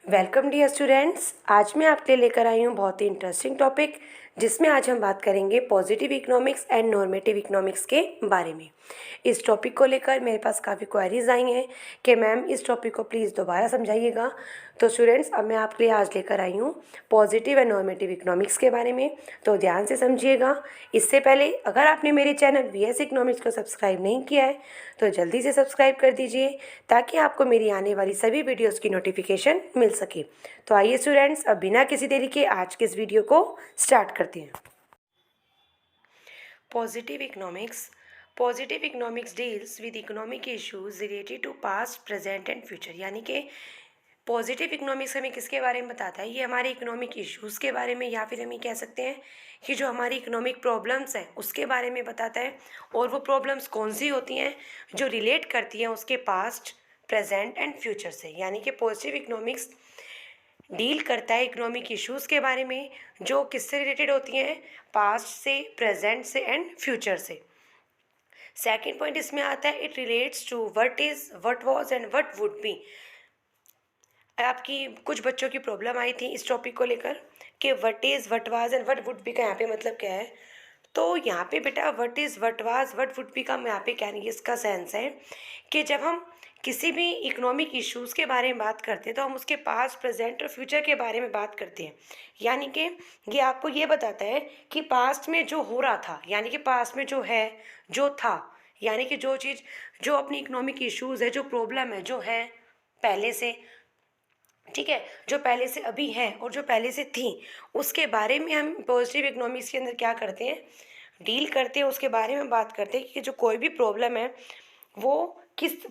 Welcome dear students. आज मैं आपके लिए लेकर आई हूँ बहुत ही इंटरेस्टिंग टॉपिक, जिसमें आज हम बात करेंगे positive economics and normative economics के बारे में। इस टॉपिक को लेकर मेरे पास काफ़ी क्वेरीज आई हैं कि मैम इस टॉपिक को प्लीज़ दोबारा समझाइएगा। तो स्टूडेंट्स, अब मैं आपके लिए आज लेकर आई हूँ पॉजिटिव एंड नॉर्मेटिव इकोनॉमिक्स के बारे में, तो ध्यान से समझिएगा। इससे पहले अगर आपने मेरे चैनल वीएस इकोनॉमिक्स को सब्सक्राइब नहीं किया है तो जल्दी से सब्सक्राइब कर दीजिए, ताकि आपको मेरी आने वाली सभी वीडियोज़ की नोटिफिकेशन मिल सके। तो आइए स्टूडेंट्स, अब बिना किसी देरी के आज के इस वीडियो को स्टार्ट करते हैं। Positive economics deals with economic issues related to past, present and future. यानी कि पॉजिटिव इकोनॉमिक्स हमें किसके बारे में बताता है? ये हमारे इकोनॉमिक इश्यूज़ के बारे में, या फिर हम ये कह सकते हैं कि जो हमारी इकोनॉमिक प्रॉब्लम्स हैं उसके बारे में बताता है। और वो प्रॉब्लम्स कौन सी होती हैं? जो रिलेट करती हैं उसके पास्ट, प्रेजेंट एंड फ्यूचर से। यानी कि पॉजिटिव इकोनॉमिक्स डील करता है इकोनॉमिक इश्यूज़ के बारे में जो किससे रिलेटेड होती हैं? पास्ट से, प्रेजेंट से एंड फ्यूचर से। सेकेंड पॉइंट इसमें आता है, it relates to what is, what was and what would be. आपकी कुछ बच्चों की प्रॉब्लम आई थी इस टॉपिक को लेकर कि what is, what was and what would B का यहाँ पे मतलब क्या है। तो यहाँ पे बेटा what is, what was, what would B का यहाँ पे क्या नहीं, इसका सेंस है कि जब हम किसी भी इकोनॉमिक इश्यूज़ के बारे में बात करते हैं तो हम उसके पास्ट, प्रेजेंट और फ्यूचर के बारे में बात करते हैं। यानी कि ये आपको ये बताता है कि पास्ट में जो हो रहा था, यानी कि पास्ट में जो है, जो था, यानी कि जो चीज़, जो अपनी इकोनॉमिक इश्यूज़ है, जो प्रॉब्लम है, जो है पहले से, ठीक है, जो पहले से अभी है और जो पहले से थी, उसके बारे में हम पॉजिटिव इकोनॉमिक्स के अंदर क्या करते हैं? डील करते हैं, उसके बारे में बात करते हैं कि जो कोई भी प्रॉब्लम है वो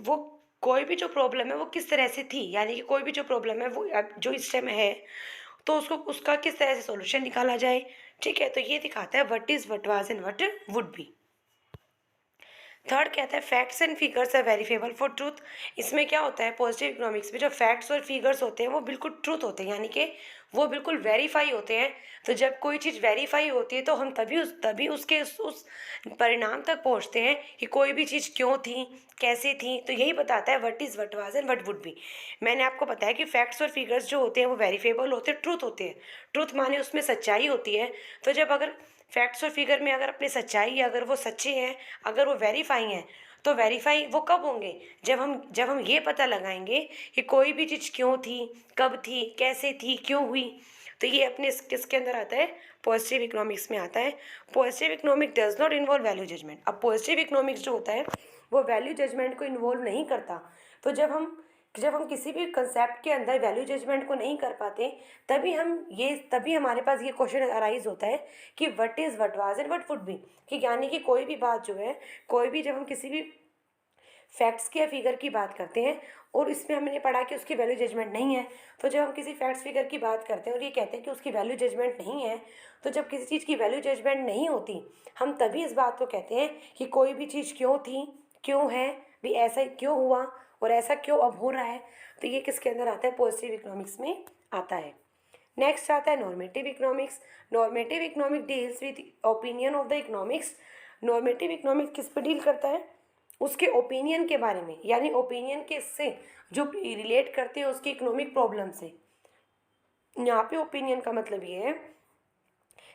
वो कोई भी जो प्रॉब्लम है वो किस तरह से थी, यानी कि कोई भी जो प्रॉब्लम है वो अब जो इस टाइम है तो उसको, उसका किस तरह से सॉल्यूशन निकाला जाए। ठीक है, तो ये दिखाता है what is, what was and what would be. Third कहता है facts and figures are verifiable for truth. इसमें क्या होता है, पॉजिटिव इकोनॉमिक्स में जो फैक्ट्स और फिगर्स होते हैं वो बिल्कुल ट्रूथ होते हैं, यानी कि वो बिल्कुल वेरीफाई होते हैं। तो जब कोई चीज़ वेरीफाई होती है तो हम तभी उसके उस परिणाम तक पहुंचते हैं कि कोई भी चीज़ क्यों थी, कैसे थी। तो यही बताता है what is, what was and what would B. मैंने आपको बताया कि फैक्ट्स और फिगर्स जो होते हैं वो वेरीफेबल होते हैं, ट्रूथ होते हैं। ट्रूथ माने उसमें सच्चाई होती है। तो जब अगर फैक्ट्स और फिगर में अगर अपनी सच्चाई है, अगर वो सच्चे हैं, अगर वो वेरीफाई हैं, तो वेरीफाई वो कब होंगे? जब हम ये पता लगाएंगे कि कोई भी चीज़ क्यों थी, कब थी, कैसे थी, क्यों हुई। तो ये अपने किसके अंदर आता है? पॉजिटिव इकोनॉमिक्स में आता है। Positive economic does not involve value judgement. अब पॉजिटिव इकोनॉमिक्स जो होता है वो वैल्यू जजमेंट को इन्वॉल्व नहीं करता। तो जब हम किसी भी कंसेप्ट के अंदर वैल्यू जजमेंट को नहीं कर पाते, तभी हमारे पास ये क्वेश्चन अराइज होता है कि what is, what was and what would B. कि यानी कि कोई भी बात जो है, कोई भी, जब हम किसी भी फैक्ट्स की या फिगर की बात करते हैं और इसमें हमने पढ़ा कि उसकी वैल्यू जजमेंट नहीं है, तो जब हम किसी फैक्ट्स फिगर की बात करते हैं और ये कहते हैं कि उसकी वैल्यू जजमेंट नहीं है, तो जब किसी चीज़ की वैल्यू जजमेंट नहीं होती, हम तभी इस बात को कहते हैं कि कोई भी चीज़ क्यों थी, क्यों है, भी ऐसा क्यों हुआ और ऐसा क्यों अब हो रहा है। तो ये किसके अंदर आता है? पॉजिटिव इकोनॉमिक्स में आता है। नेक्स्ट आता है normative economics. Normative economic deals with opinion of the economics. Normative economics किस पर डील करता है? उसके ओपिनियन के बारे में, यानी ओपिनियन के से जो रिलेट करते हैं उसकी इकोनॉमिक प्रॉब्लम से। यहाँ पे ओपिनियन का मतलब ये है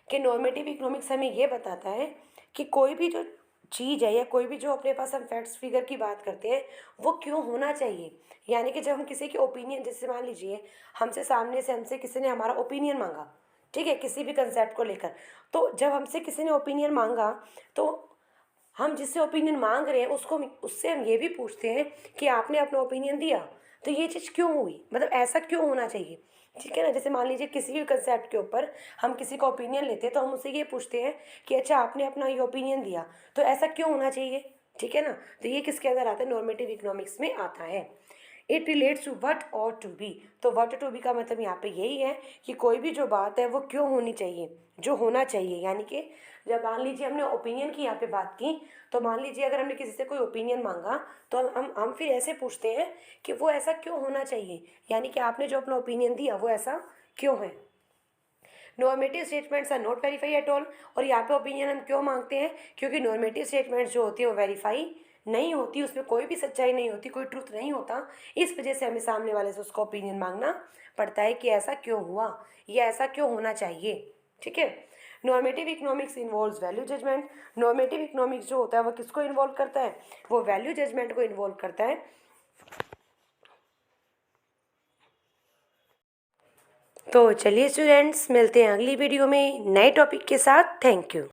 कि नॉर्मेटिव इकोनॉमिक्स हमें ये बताता है कि कोई भी जो चीज़ है या कोई भी जो अपने पास हम फैक्ट्स फिगर की बात करते हैं वो क्यों होना चाहिए। यानी कि जब हम किसी के ओपिनियन, जैसे मान लीजिए हमसे किसी ने हमारा ओपिनियन मांगा, ठीक है, किसी भी कंसेप्ट को लेकर। तो जब हमसे किसी ने ओपिनियन मांगा तो हम जिससे ओपिनियन मांग रहे हैं उससे हम ये भी पूछते हैं कि आपने अपना ओपिनियन दिया तो ये चीज़ क्यों हुई, मतलब ऐसा क्यों होना चाहिए। ठीक है ना, जैसे मान लीजिए किसी भी कंसेप्ट के ऊपर हम किसी का ओपिनियन लेते हैं तो हम उससे ये पूछते हैं कि अच्छा आपने अपना ये ओपिनियन दिया तो ऐसा क्यों होना चाहिए। ठीक है ना, तो ये किसके अंदर आता है? नॉर्मेटिव इकोनॉमिक्स में आता है। इट रिलेट्स टू वट और टू बी। तो वट टू बी का मतलब यहाँ पे यही है कि कोई भी जो बात है वो क्यों होनी चाहिए, जो होना चाहिए। यानी कि जब मान लीजिए हमने ओपिनियन की यहाँ पे बात की, तो मान लीजिए अगर हमने किसी से कोई ओपिनियन मांगा तो हम फिर ऐसे पूछते हैं कि वो ऐसा क्यों होना चाहिए, यानी कि आपने जो अपना ओपिनियन दिया वो ऐसा क्यों है। Normative statements are not verify at all. और यहाँ पे ओपिनियन हम क्यों मांगते हैं? क्योंकि नॉर्मेटिव स्टेटमेंट्स जो होती है वो वेरीफाई नहीं होती, उसमें कोई भी सच्चाई नहीं होती, कोई ट्रुथ नहीं होता। इस वजह से हमें सामने वाले से उसका ओपिनियन मांगना पड़ता है कि ऐसा क्यों हुआ या ऐसा क्यों होना चाहिए। ठीक है। Normative economics involves value judgement. Normative economics जो होता है वो किसको इन्वॉल्व करता है, वो वैल्यू जजमेंट को इन्वॉल्व करता है। तो चलिए स्टूडेंट्स, मिलते हैं अगली वीडियो में नए टॉपिक के साथ। Thank you.